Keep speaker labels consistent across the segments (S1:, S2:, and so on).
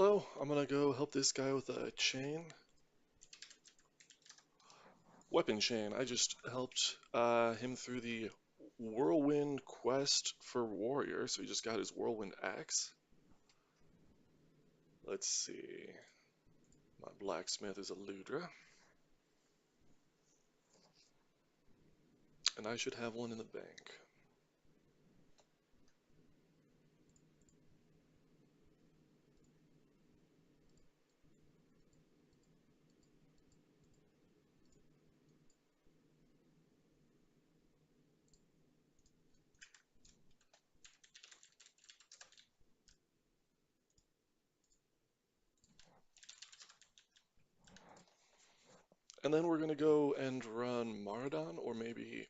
S1: Hello, I'm gonna go help this guy with a chain. Weapon chain. I just helped him through the whirlwind quest for warrior, so he just got his whirlwind axe. Let's see. My blacksmith is a Ludra, and I should have one in the bank. And then we're gonna go and run Maradon, or maybe,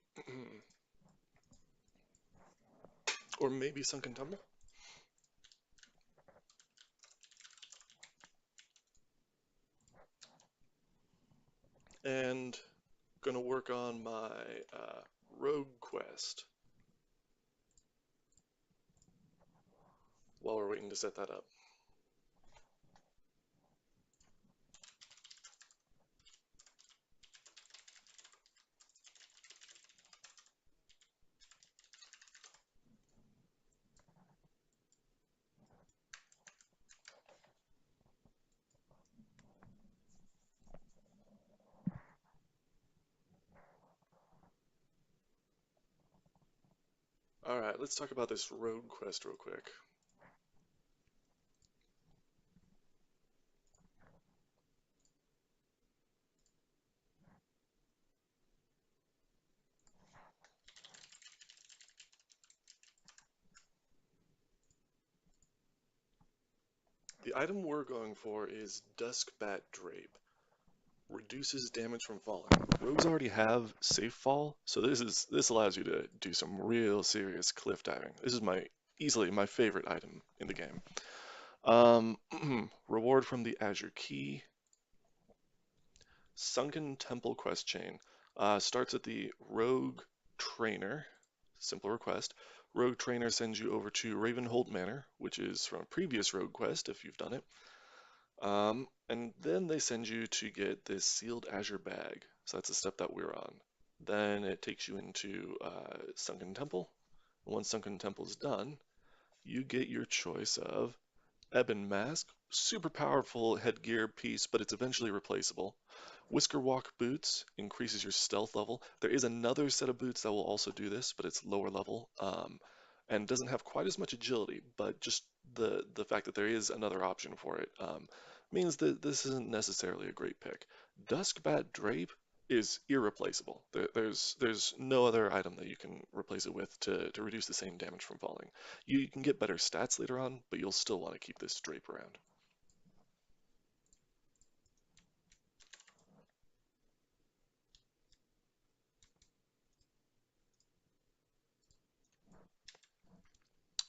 S1: or maybe Sunken Temple. And gonna work on my rogue quest while we're waiting to set that up. Alright, let's talk about this rogue quest real quick. The item we're going for is Duskbat Drape. Reduces damage from falling. Rogues already have safe fall, so this allows you to do some real serious cliff diving. This is easily my favorite item in the game. Reward from the Azure Key. Sunken Temple quest chain. Starts at the Rogue Trainer. Simple request. Rogue Trainer sends you over to Ravenholt Manor, which is from a previous Rogue quest if you've done it. And then they send you to get this sealed Azure bag. So that's the step that we're on. Then it takes you into Sunken Temple. Once Sunken Temple is done, you get your choice of Ebon Mask, super powerful headgear piece, but it's eventually replaceable. Whisker Walk boots increases your stealth level. There is another set of boots that will also do this, but it's lower level and doesn't have quite as much agility. But just the fact that there is another option for it means that this isn't necessarily a great pick. Duskbat Drape is irreplaceable. There's no other item that you can replace it with to reduce the same damage from falling. You can get better stats later on, but you'll still want to keep this drape around.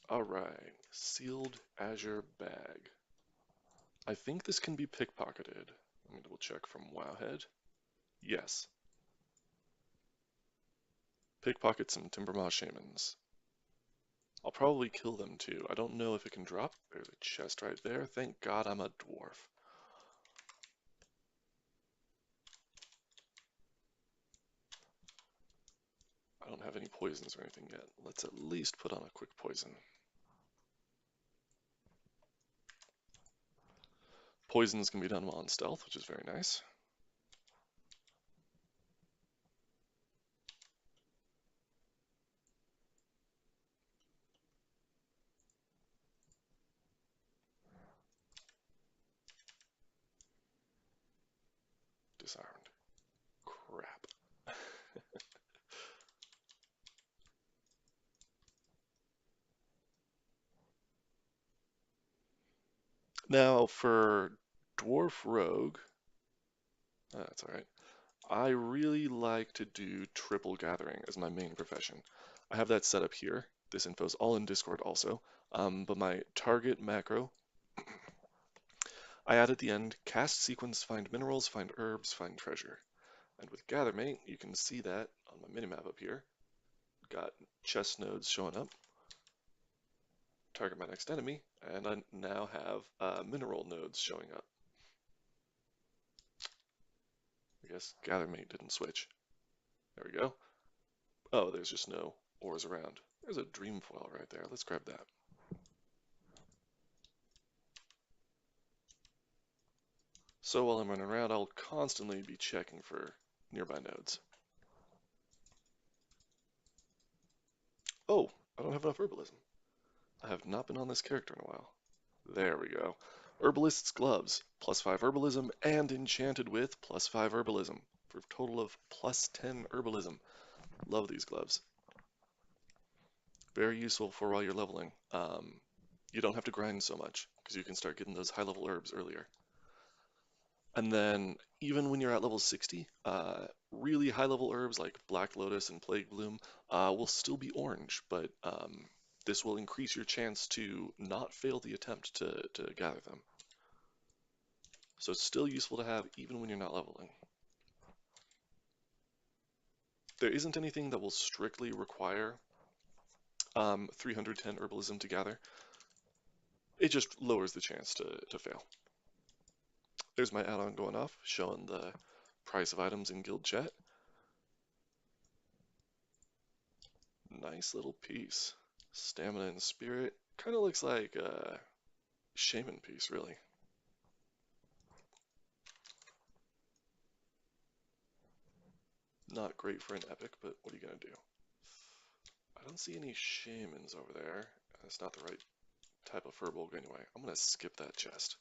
S1: Alright, sealed Azure bag. I think this can be pickpocketed. Let me double check from Wowhead. Yes. Pickpocket some Timbermaw Shamans. I'll probably kill them too. I don't know if it can drop. There's a chest right there. Thank God I'm a dwarf. I don't have any poisons or anything yet. Let's at least put on a quick poison. Poisons can be done while in stealth, which is very nice. Disarmed. Crap. Now for Dwarf Rogue, that's alright. I really like to do triple gathering as my main profession. I have that set up here. This info is all in Discord also. But my target macro, I add at the end, cast sequence, find minerals, find herbs, find treasure. And with Gathermate, you can see that on my minimap up here. Got chest nodes showing up. target my next enemy, and I now have mineral nodes showing up. I guess gather mate didn't switch. There we go. Oh, there's just no ores around. There's a dream foil right there. Let's grab that. So while I'm running around, I'll constantly be checking for nearby nodes. Oh, I don't have enough herbalism. I have not been on this character in a while. There we go. Herbalist's gloves, +5 herbalism, and enchanted with +5 herbalism, for a total of +10 herbalism. Love these gloves. Very useful for while you're leveling. You don't have to grind so much, because you can start getting those high level herbs earlier. And then, even when you're at level 60, really high level herbs like Black Lotus and Plague Bloom will still be orange, but this will increase your chance to not fail the attempt to gather them. So it's still useful to have even when you're not leveling. There isn't anything that will strictly require 310 herbalism to gather. It just lowers the chance to fail. There's my add-on going off, showing the price of items in guild chat. Nice little piece. Stamina and spirit. Kind of looks like a shaman piece, really. Not great for an epic, but what are you going to do? I don't see any shamans over there. That's not the right type of furbolg anyway. I'm going to skip that chest.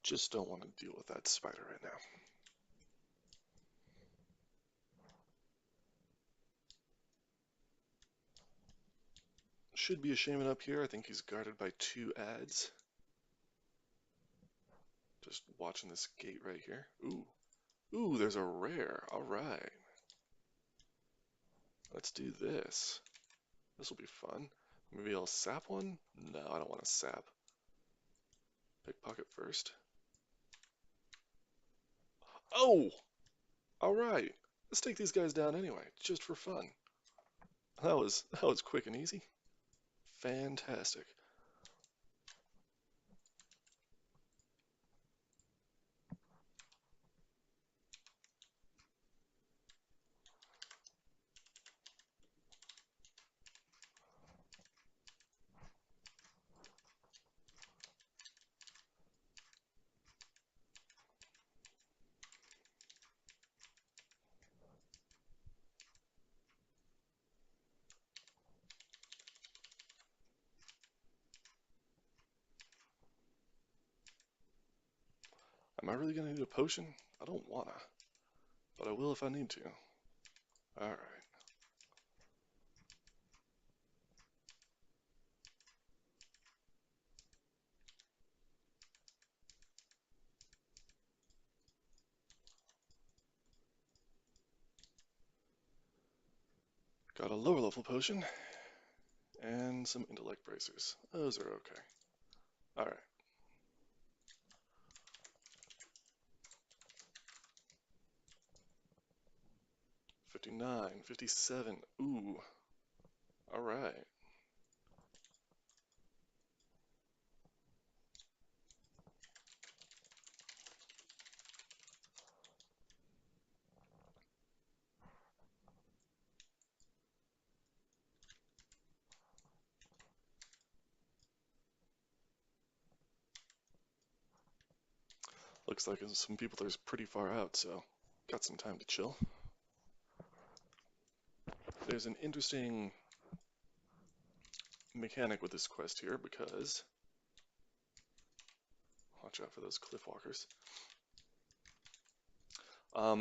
S1: Just don't want to deal with that spider right now. Should be a shaman up here. I think he's guarded by 2 adds. Just watching this gate right here. Ooh. Ooh, there's a rare. Alright. Let's do this. This will be fun. Maybe I'll sap one? No, I don't want to sap. Pickpocket first. Oh! Alright. Let's take these guys down anyway, just for fun. That was quick and easy. Fantastic. Am I really gonna need a potion? I don't wanna, but I will if I need to. Alright. Got a lower level potion, and some intellect bracers. Those are okay. Alright. 59, 57. Ooh. Alright. Looks like some people are pretty far out, so got some time to chill. There's an interesting mechanic with this quest here because watch out for those cliff walkers.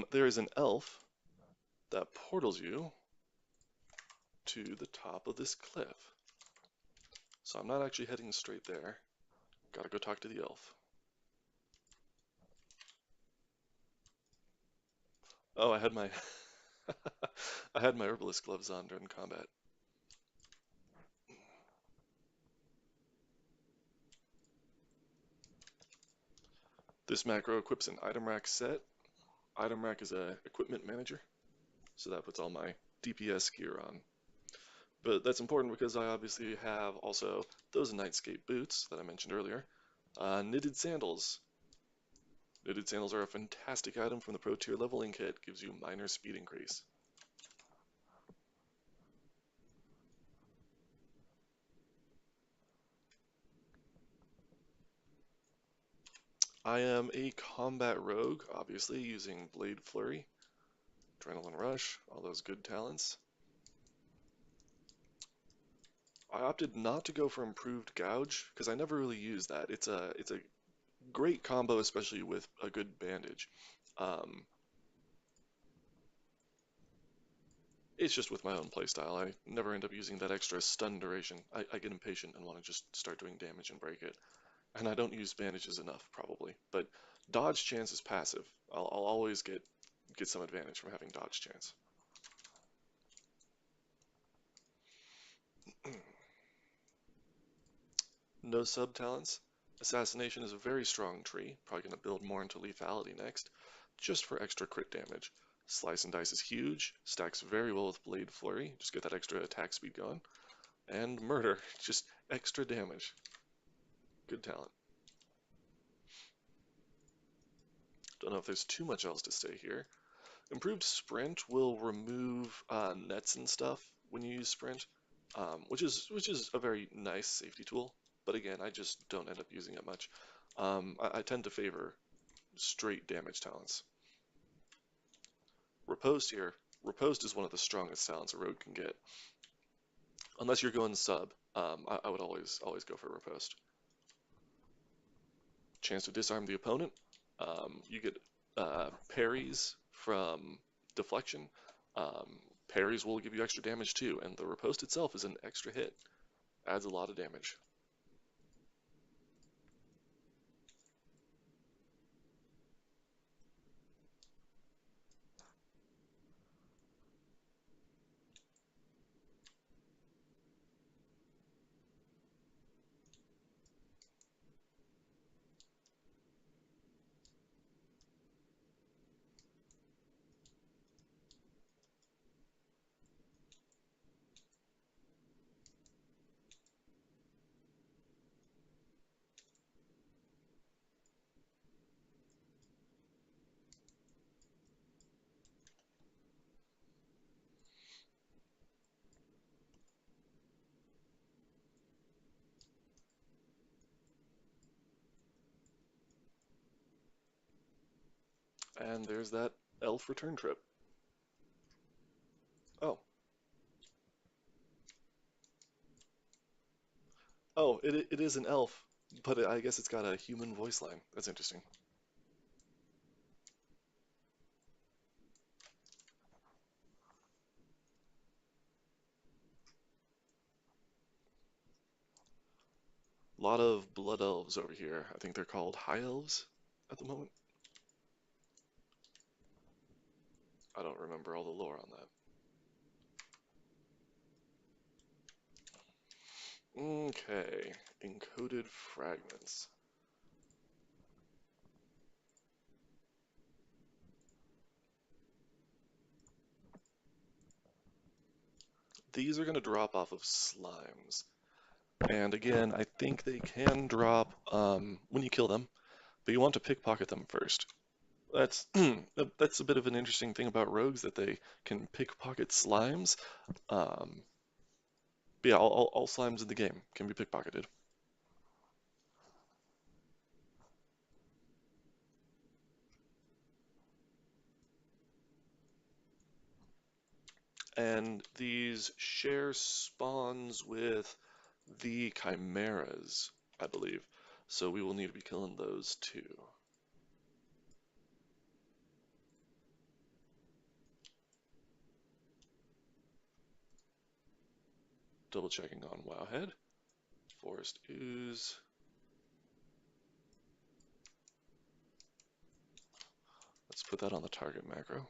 S1: There is an elf that portals you to the top of this cliff. So I'm not actually heading straight there. Gotta go talk to the elf. Oh, I had my I had my herbalist gloves on during combat. This macro equips an item rack set. Item rack is a equipment manager, so that puts all my DPS gear on. But that's important because I obviously have also those Nightscape boots that I mentioned earlier. Knitted sandals. Knitted sandals are a fantastic item from the Pro Tier leveling kit. Gives you minor speed increase. I am a combat rogue, obviously, using Blade Flurry, Adrenaline Rush, all those good talents. I opted not to go for Improved Gouge, because I never really use that. It's a great combo, especially with a good bandage. Um, it's just with my own playstyle. I never end up using that extra stun duration. I get impatient and want to just start doing damage and break it. And I don't use bandages enough, probably. But dodge chance is passive. I'll always get some advantage from having dodge chance. No sub-talents. Assassination is a very strong tree. Probably going to build more into lethality next, just for extra crit damage. Slice and Dice is huge. Stacks very well with Blade Flurry. Just get that extra attack speed going. And Murder, just extra damage. Good talent. Don't know if there's too much else to say here. Improved Sprint will remove nets and stuff when you use Sprint, which is a very nice safety tool. But again, I just don't end up using it much. I tend to favor straight damage talents. Riposte here. Riposte is one of the strongest talents a rogue can get. Unless you're going sub, I would always go for Riposte. Chance to disarm the opponent. You get parries from deflection. Parries will give you extra damage too, and the riposte itself is an extra hit. Adds a lot of damage. And there's that elf return trip. Oh. Oh, it is an elf, but I guess it's got a human voice line. That's interesting. A lot of blood elves over here. I think they're called high elves at the moment. I don't remember all the lore on that. Okay, encoded fragments. These are going to drop off of slimes. And again, I think they can drop when you kill them, but you want to pickpocket them first. That's that's a bit of an interesting thing about rogues, that they can pickpocket slimes. But yeah, all slimes in the game can be pickpocketed. And these share spawns with the chimeras, I believe. So we will need to be killing those too. double checking on Wowhead. Forest Ooze. Let's put that on the target macro.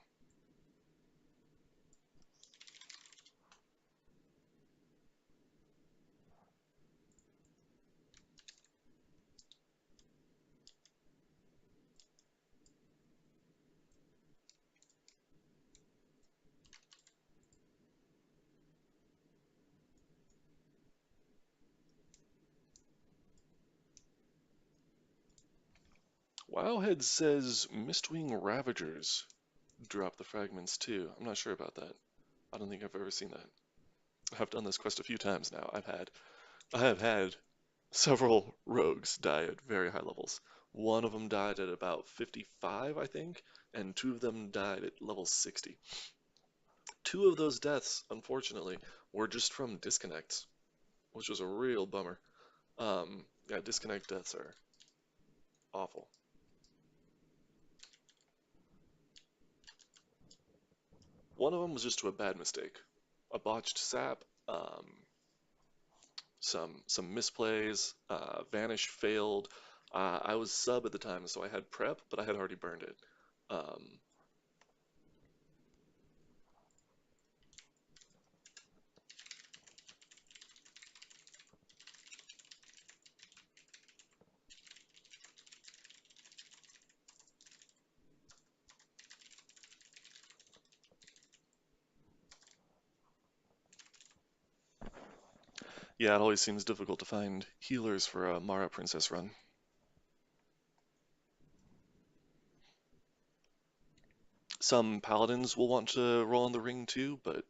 S1: Wowhead says Mistwing Ravagers drop the fragments too. I'm not sure about that. I don't think I've ever seen that. I've done this quest a few times now. I have had several rogues die at very high levels. One of them died at about 55, I think, and two of them died at level 60. Two of those deaths, unfortunately, were just from disconnects, which was a real bummer. Yeah, disconnect deaths are awful. One of them was just to a bad mistake, a botched sap, some misplays, vanish failed. I was sub at the time, so I had prep, but I had already burned it. Um, yeah, it always seems difficult to find healers for a Mara Princess run. Some paladins will want to roll on the ring too, but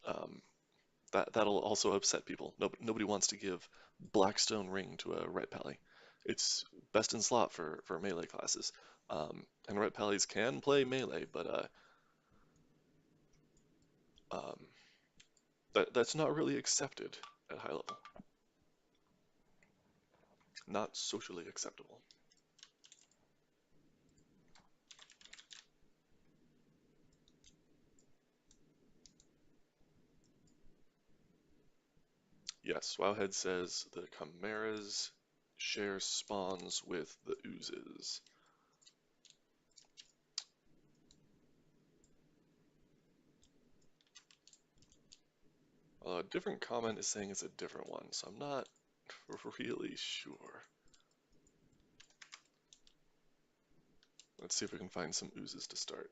S1: that'll also upset people. Nobody wants to give Blackstone Ring to a Red Pally. It's best in slot for melee classes. And Red Pallies can play melee, but um, that's not really accepted at high level. Not socially acceptable. Yes, Wowhead says the Chimeras share spawns with the oozes. A different comment is saying it's a different one, so I'm not really sure. Let's see if we can find some oozes to start.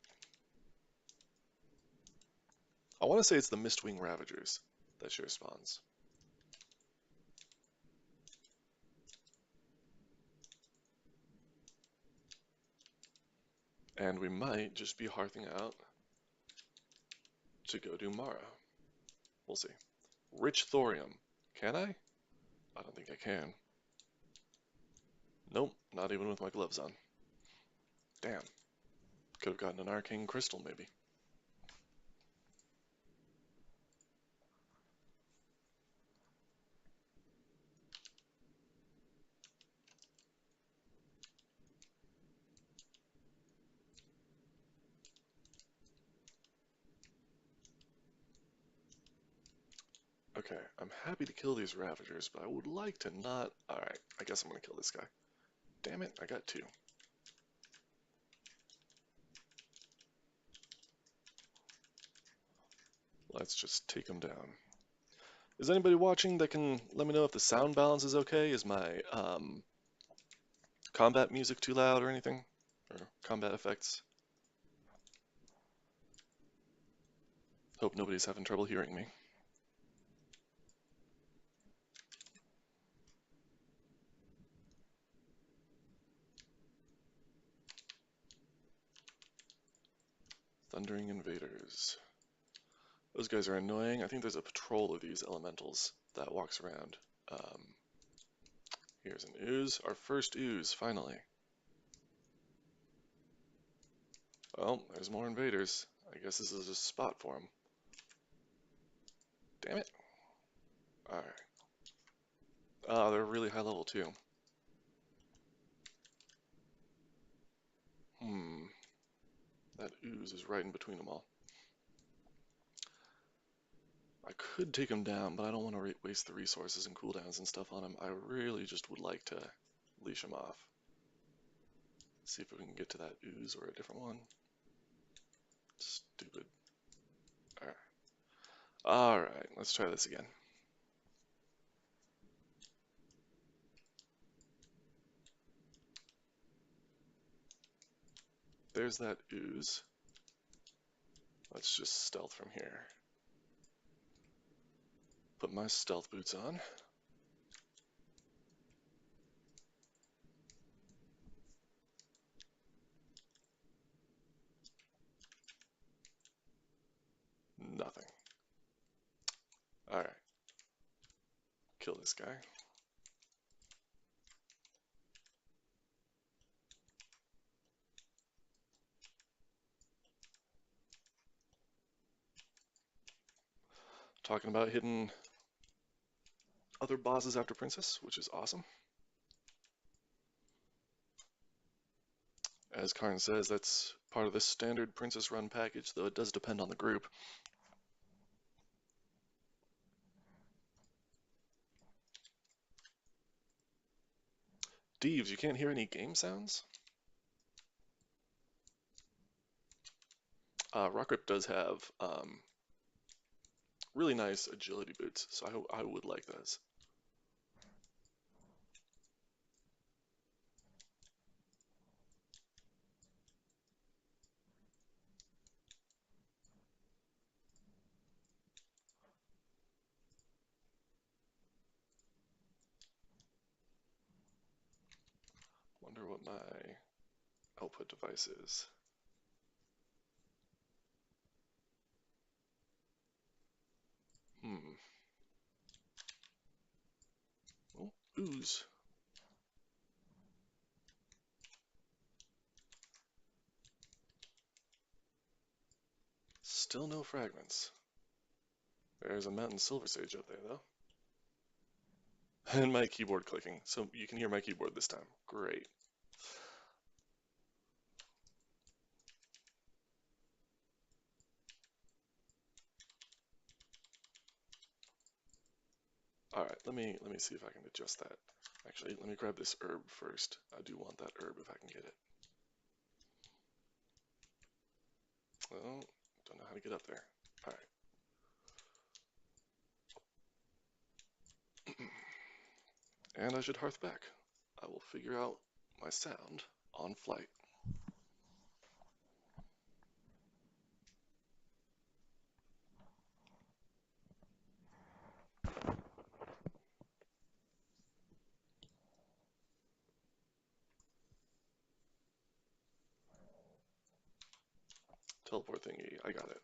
S1: I want to say it's the Mistwing Ravagers that share spawns. And we might just be hearthing out to go do Mara. We'll see. Rich Thorium. Can I? I don't think I can. Nope, not even with my gloves on. Damn. Could have gotten an arcane crystal, maybe. Okay, I'm happy to kill these Ravagers, but I would like to not... Alright, I guess I'm gonna kill this guy. Damn it, I got two. Let's just take him down. Is anybody watching that can let me know if the sound balance is okay? Is my combat music too loud or anything? Or combat effects? Hope nobody's having trouble hearing me. Thundering Invaders. Those guys are annoying. I think there's a patrol of these elementals that walks around. Here's an ooze. Our first ooze, finally. Well, there's more invaders. I guess this is a spot for them. Damn it. Alright. Oh, they're really high level too. That ooze is right in between them all. I could take him down, but I don't want to waste the resources and cooldowns and stuff on him. I really just would like to leash him off. See if we can get to that ooze or a different one. Stupid. Alright. Alright, let's try this again. There's that ooze. Let's just stealth from here. Put my stealth boots on. Nothing. Alright. Kill this guy. Talking about hitting other bosses after Princess, which is awesome. As Karn says, that's part of the standard Princess run package, though it does depend on the group. Deeves, you can't hear any game sounds? Rockgrip does have really nice agility boots, so I would like those. Wonder what my output device is. Oh, ooze. Still no fragments. There's a mountain silver sage up there, though. And my keyboard clicking, so you can hear my keyboard this time. Great. Alright, let me see if I can adjust that. Actually, let me grab this herb first. I do want that herb if I can get it. Oh, don't know how to get up there. Alright. And I should hearth back. I will figure out my sound on flight. Teleport thingy, I got it.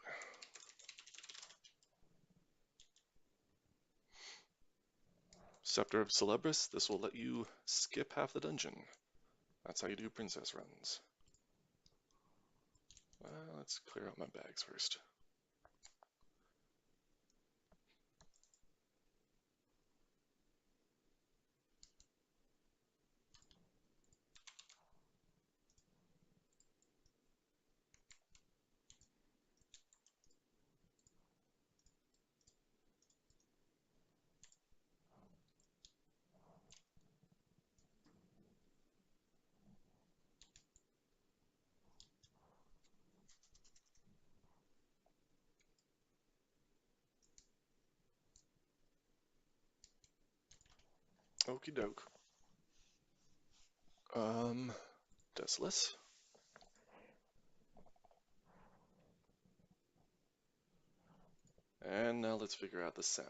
S1: Scepter of Celebris, this will let you skip half the dungeon. That's how you do princess runs. Let's clear out my bags first. Okie doke. Desolus. And now let's figure out the sound.